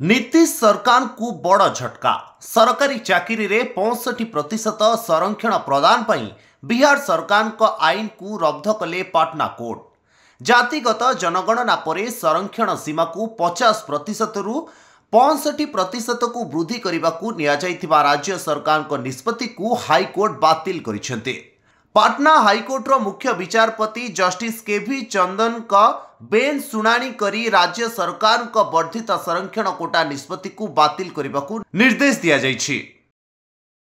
नीतीश सरकार को बड़ झटका। सरकारी चाकरी रे 65% संरक्षण प्रदान पई बिहार सरकार को आईन को रद्द कले पाटना कोर्ट। जातिगत जनगणना परे संरक्षण सीमा को 50% रु 65% को वृद्धि करने को नियाजाइथिबा राज्य सरकार को निष्पत्ति को हाईकोर्ट बातिल करिसेंते। पाटना हाईकोर्ट रो मुख्य विचारपति जस्टिस केवी चंदन का बेंच शुणाणी करी राज्य सरकार का वर्धित संरक्षण कोटा निष्पत्ति को बातिल करने को निर्देश दिया जाइछि।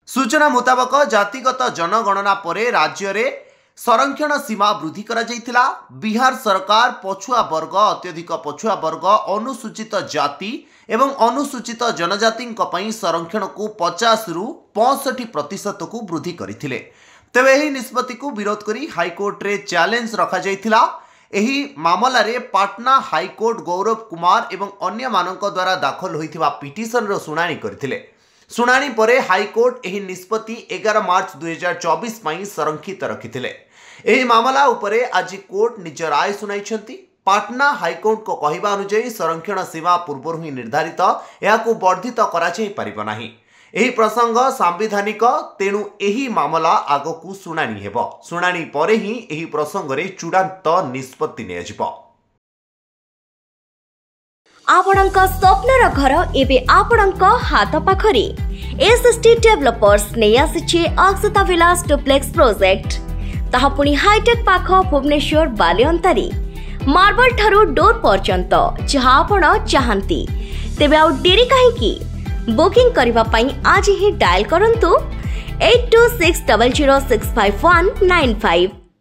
सूचना मुताबक जातिगत जनगणना परे राज्य रे संरक्षण सीमा वृद्धि करा जाइथिला। बिहार सरकार पछुआ वर्ग, अत्यधिक पछुआ वर्ग, अनुसूचित जाति एवं अनुसूचित जनजाति संरक्षण को 50 रु 65% को वृद्धि करथिले। तेबे एही निष्पत्ति को विरोध करी हाईकोर्ट रे चैलेंज रखा जाइथिला। एही मामला रे पाटना हाईकोर्ट गौरव कुमार एवं अन्य मानक द्वारा दाखल होइथिबा पिटिशन रो शुणाणी करथिले। शुणाणी परे हाईकोर्ट एही निष्पत्ति 11 मार्च 2024 पई संरक्षित रखिथिले। एही मामला उपरे आज कोर्ट निज राय सुनाइछंती। पाटना हाईकोर्ट को कहवा अनुसार संरक्षण सीमा पूर्व ही निर्धारित याकू वर्धित करा जाई परिबो नाही। एही प्रसंग सांविधानिक, तेणु एही मामला आगकू शुणाणी हेबो। शुणाणी परे ही एही प्रसंग रे चूड़ांत निष्पत्ति नियाजिबो। आपणक स्वप्नर घर एबे आपणक हाथ पाखरे। एसएसटी डेवलपर्स नै आसिछे अक्षता विलास डुप्लेक्स प्रोजेक्ट। ताहा पुनी हाईटेक पाख भुवनेश्वर बालिअंतारी मार्बल ठारू डोर पर्यंत जहा आपण चाहंती। तेबे आउ डेरी काहेकि? बुकिंग करिबा पई आज ही डायल करंतु 8260065195।